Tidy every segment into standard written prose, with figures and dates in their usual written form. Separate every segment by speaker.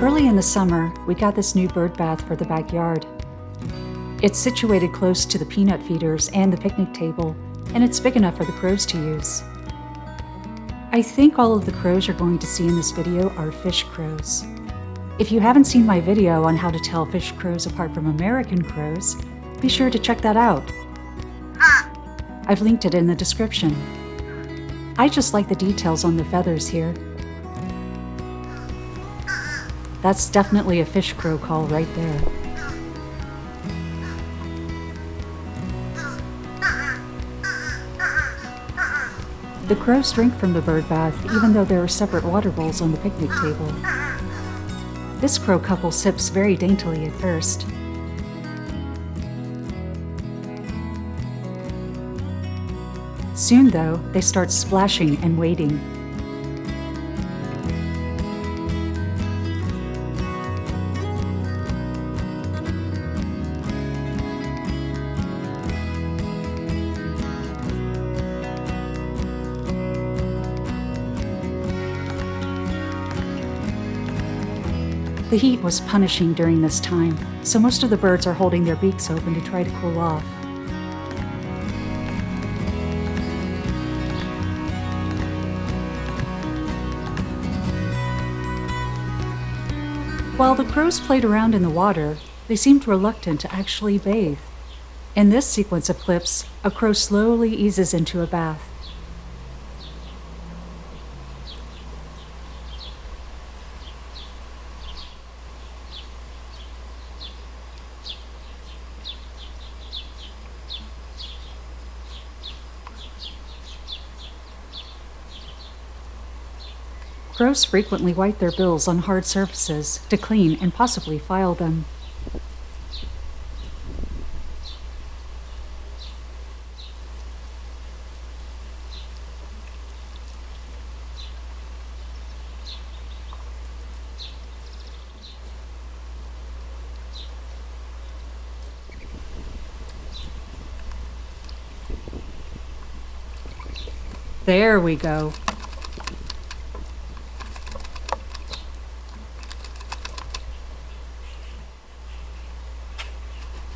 Speaker 1: Early in the summer, we got this new bird bath for the backyard. It's situated close to the peanut feeders and the picnic table, and it's big enough for the crows to use. I think all of the crows you're going to see in this video are fish crows. If you haven't seen my video on how to tell fish crows apart from American crows, be sure to check that out. I've linked it in the description. I just like the details on the feathers here. That's definitely a fish crow call right there. The crows drink from the bird bath even though there are separate water bowls on the picnic table. This crow couple sips very daintily at first. Soon, though, they start splashing and wading. The heat was punishing during this time, so most of the birds are holding their beaks open to try to cool off. While the crows played around in the water, they seemed reluctant to actually bathe. In this sequence of clips, a crow slowly eases into a bath. Crows frequently wipe their bills on hard surfaces to clean and possibly file them. There we go.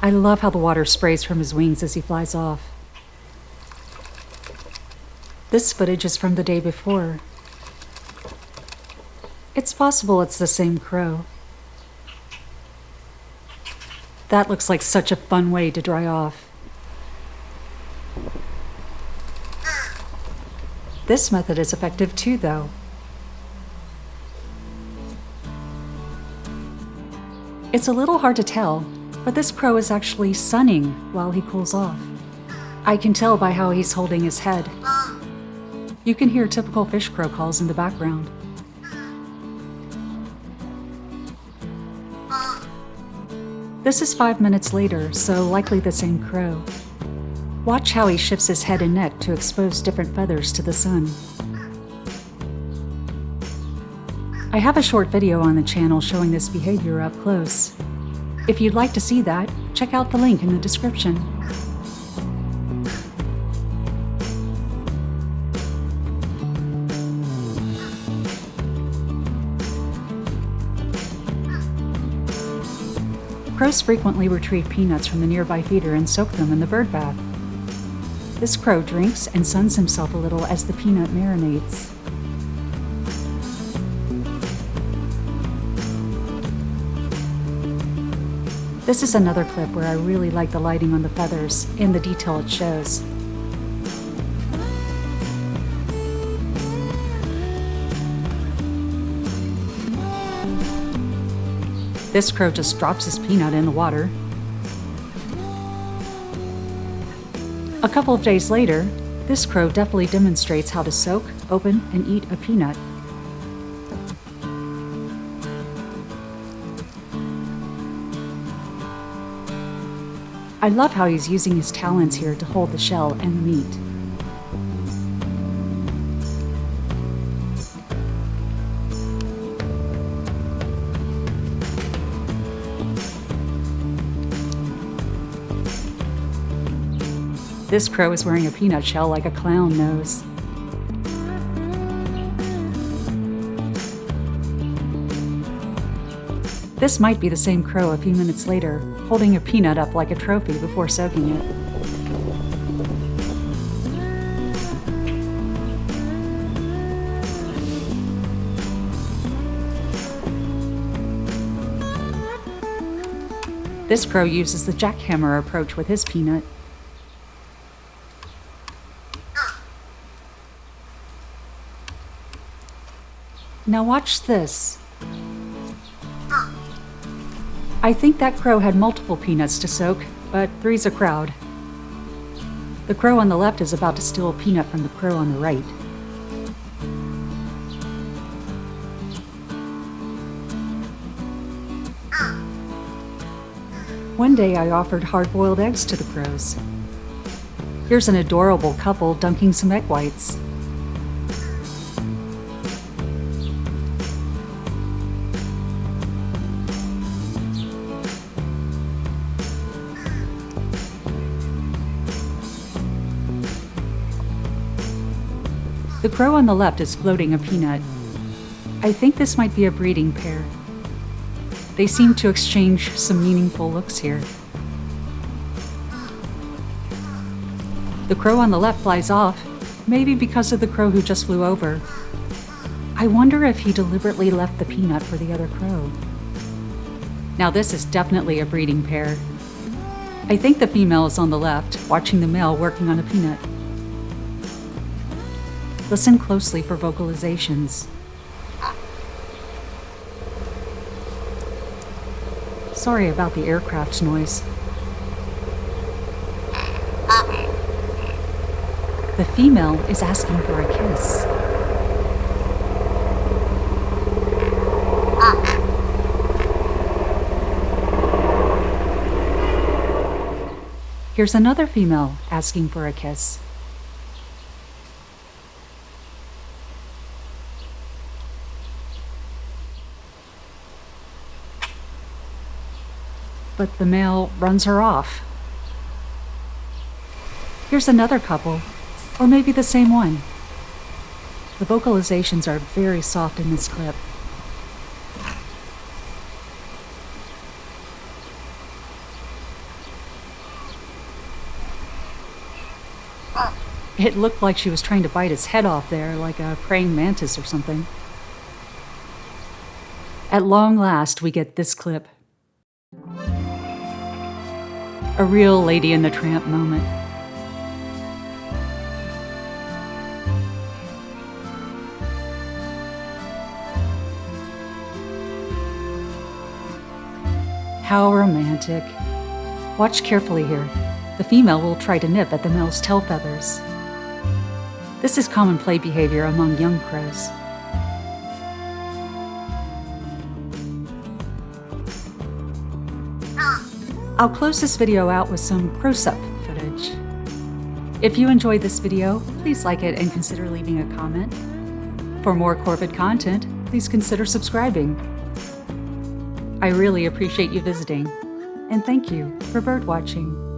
Speaker 1: I love how the water sprays from his wings as he flies off. This footage is from the day before. It's possible it's the same crow. That looks like such a fun way to dry off. This method is effective too, though. It's a little hard to tell, but this crow is actually sunning while he cools off. I can tell by how he's holding his head. You can hear typical fish crow calls in the background. This is 5 minutes later, so likely the same crow. Watch how he shifts his head and neck to expose different feathers to the sun. I have a short video on the channel showing this behavior up close. If you'd like to see that, check out the link in the description. Crows frequently retrieve peanuts from the nearby feeder and soak them in the bird bath. This crow drinks and suns himself a little as the peanut marinates. This is another clip where I really like the lighting on the feathers and the detail it shows. This crow just drops his peanut in the water. A couple of days later, this crow definitely demonstrates how to soak, open, and eat a peanut. I love how he's using his talons here to hold the shell and the meat. This crow is wearing a peanut shell like a clown nose. This might be the same crow a few minutes later, holding a peanut up like a trophy before soaking it. This crow uses the jackhammer approach with his peanut. Now watch this. I think that crow had multiple peanuts to soak, but three's a crowd. The crow on the left is about to steal a peanut from the crow on the right. One day I offered hard-boiled eggs to the crows. Here's an adorable couple dunking some egg whites. The crow on the left is floating a peanut. I think this might be a breeding pair. They seem to exchange some meaningful looks here. The crow on the left flies off, maybe because of the crow who just flew over. I wonder if he deliberately left the peanut for the other crow. Now this is definitely a breeding pair. I think the female is on the left, watching the male working on a peanut. Listen closely for vocalizations. Sorry about the aircraft noise. The female is asking for a kiss. Here's another female asking for a kiss. But the male runs her off. Here's another couple, or maybe the same one. The vocalizations are very soft in this clip. It looked like she was trying to bite its head off there, like a praying mantis or something. At long last, we get this clip. A real Lady and the Tramp moment. How romantic. Watch carefully here. The female will try to nip at the male's tail feathers. This is common play behavior among young crows. I'll close this video out with some Crowsup footage. If you enjoyed this video, please like it and consider leaving a comment. For more Corvid content, please consider subscribing. I really appreciate you visiting, and thank you for bird watching.